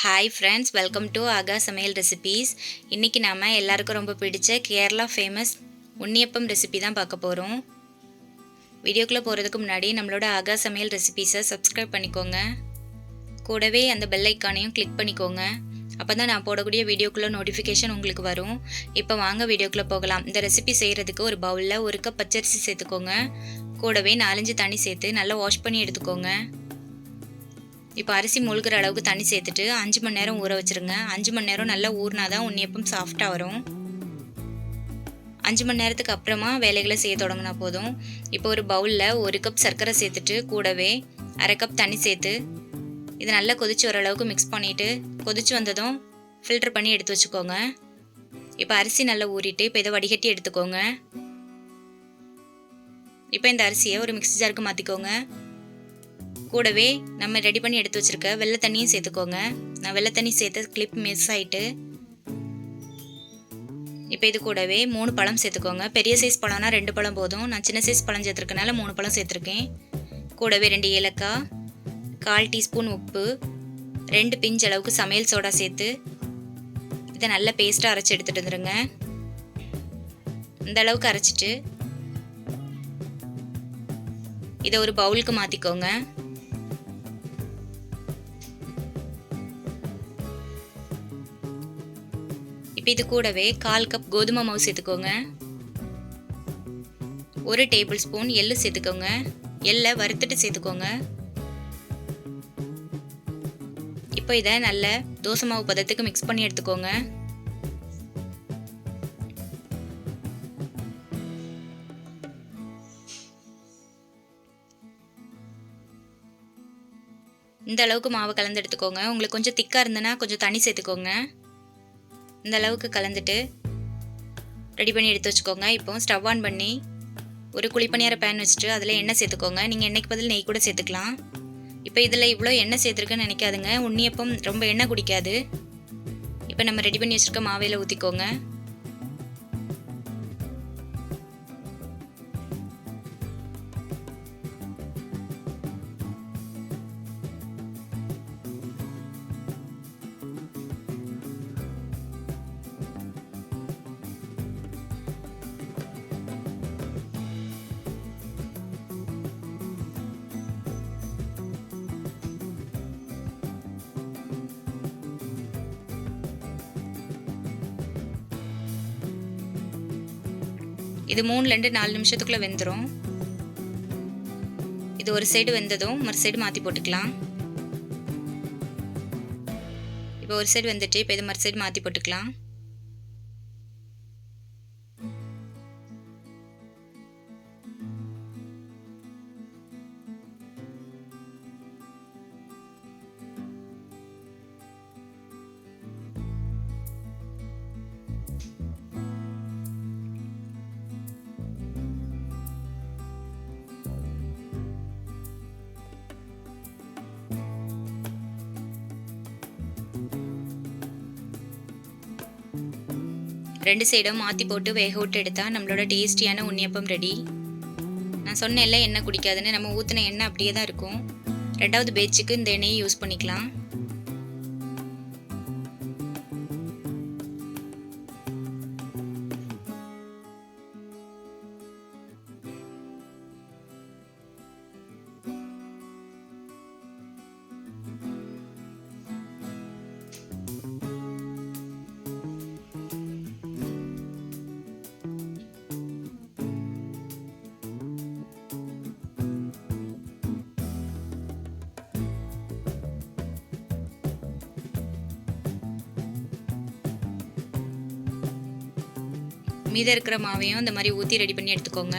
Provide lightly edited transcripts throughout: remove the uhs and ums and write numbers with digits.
Hi friends, welcome to ஆகா சமையல் recipes. இன்றைக்கி நாம் எல்லாருக்கும் ரொம்ப பிடிச்ச கேரளா ஃபேமஸ் உண்ணியப்பம் ரெசிபி தான் பார்க்க போகிறோம். வீடியோக்குள்ளே போகிறதுக்கு முன்னாடி நம்மளோட ஆகா சமையல் ரெசிபீஸை சப்ஸ்கிரைப் பண்ணிக்கோங்க. கூடவே அந்த பெல் ஐக்கானையும் கிளிக் பண்ணிக்கோங்க. அப்போ தான் நான் போடக்கூடிய வீடியோக்குள்ளே நோட்டிஃபிகேஷன் உங்களுக்கு வரும். இப்போ வாங்க வீடியோக்குள்ளே போகலாம். இந்த ரெசிபி செய்கிறதுக்கு ஒரு பவுலில் 1 கப் பச்சரிசி சேர்த்துக்கோங்க. கூடவே 4-5 தண்ணி சேர்த்து நல்லா வாஷ் பண்ணி எடுத்துக்கோங்க. இப்போ அரிசி மூழ்கிற அளவுக்கு தண்ணி சேர்த்துட்டு 5 மணி நேரம் ஊற வச்சுருங்க. 5 மணி நேரம் நல்லா ஊறினா தான் உண்ணியப்பம் சாஃப்டாக வரும். 5 மணி நேரத்துக்கு அப்புறமா வேலைகளை செய்ய தொடங்கினா போதும். இப்போ ஒரு பவுலில் 1 கப் சர்க்கரை சேர்த்துட்டு கூடவே 1/2 கப் தண்ணி சேர்த்து இது நல்லா கொதிச்சு வர அளவுக்கு மிக்ஸ் பண்ணிவிட்டு கொதிச்சு வந்ததும் ஃபில்டர் பண்ணி எடுத்து வச்சுக்கோங்க. இப்போ அரிசி நல்லா ஊறிட்டு இப்போ இதை வடிகட்டி எடுத்துக்கோங்க. இப்போ இந்த அரிசியை ஒரு மிக்ஸி ஜாருக்கு மாற்றிக்கோங்க. கூடவே நம்ம ரெடி பண்ணி எடுத்து வச்சுருக்க வெள்ளை தண்ணியும் சேர்த்துக்கோங்க. நான் வெள்ளை தண்ணி சேர்த்து கிளிப் மிஸ் ஆகிட்டு இப்போ இது கூடவே 3 பழம் சேர்த்துக்கோங்க. பெரிய சைஸ் பழம்னா 2 பழம் போதும். நான் சின்ன சைஸ் பழம் சேர்த்துருக்கனால 3 பழம் சேர்த்துருக்கேன். கூடவே 2 ஏலக்காய், 1/4 டீஸ்பூன் உப்பு, 2 பிஞ்ச் அளவுக்கு சமையல் சோடா சேர்த்து இதை நல்ல பேஸ்ட்டாக அரைச்சி எடுத்துகிட்டு வந்துடுங்க. இந்த அளவுக்கு அரைச்சிட்டு இதை ஒரு பவுலுக்கு மாற்றிக்கோங்க. இப்போ இது கூடவே 1/4 கப் கோதுமை மாவு சேர்த்துக்கோங்க. 1 டேபிள் ஸ்பூன் எள்ளு சேர்த்துக்கோங்க. எள்ளை வறுத்துட்டு சேர்த்துக்கோங்க. இப்போ இதை நல்ல தோசை மாவு பதத்துக்கு மிக்ஸ் பண்ணி எடுத்துக்கோங்க. இந்த அளவுக்கு மாவு கலந்து எடுத்துக்கோங்க. உங்களுக்கு கொஞ்சம் திக்காக இருந்ததுன்னா கொஞ்சம் தண்ணி சேர்த்துக்கோங்க. இந்த அளவுக்கு கலந்துட்டு ரெடி பண்ணி எடுத்து வச்சுக்கோங்க. இப்போ ஸ்டவ் ஆன் பண்ணி ஒரு குழிப்பணியார பேன் வச்சுட்டு அதில் எண்ணெய் சேர்த்துக்கோங்க. நீங்கள் எண்ணெய்க்கு பதில் நெய் கூட சேர்த்துக்கலாம். இப்போ இதில் இவ்வளோ எண்ணெய் சேர்த்துருக்குன்னு நினைக்காதுங்க. உண்ணியப்பம் ரொம்ப எண்ணெய் குடிக்காது. இப்போ நம்ம ரெடி பண்ணி வச்சுருக்க மாவையில் ஊற்றிக்கோங்க. இது 3-4 நிமிஷத்துக்குள்ளே வெந்துடும். இது ஒரு சைடு வெந்ததும் மறு சைடு மாற்றி போட்டுக்கலாம். இப்போ ஒரு சைடு வெந்துட்டு இப்போ இது மறு சைடு மாற்றி போட்டுக்கலாம். ரெண்டு சைடும் மாற்றி போட்டு வேக விட்டு எடுத்தால் நம்மளோட டேஸ்டியான உண்ணியப்பம் ரெடி. நான் சொன்ன எல்லாம் எண்ணெய் குடிக்காதுன்னு, நம்ம ஊற்றின எண்ணெய் அப்படியே தான் இருக்கும். 2வது பேட்சுக்கு இந்த எண்ணெயை யூஸ் பண்ணிக்கலாம். மீதம் இருக்கிற மாவையும் இந்த மாதிரி ஊற்றி ரெடி பண்ணி எடுத்துக்கோங்க.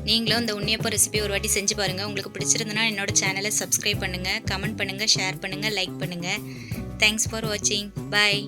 நீங்களும் இந்த உண்ணியப்பம் ரெசிபி ஒரு வாட்டி செஞ்சு பாருங்கள். உங்களுக்கு பிடிச்சிருந்தனா என்னோட சேனலை சப்ஸ்கிரைப் பண்ணுங்கள், கமெண்ட் பண்ணுங்கள், ஷேர் பண்ணுங்கள், லைக் பண்ணுங்கள். தேங்க்ஸ் ஃபார் வாட்சிங். பாய்.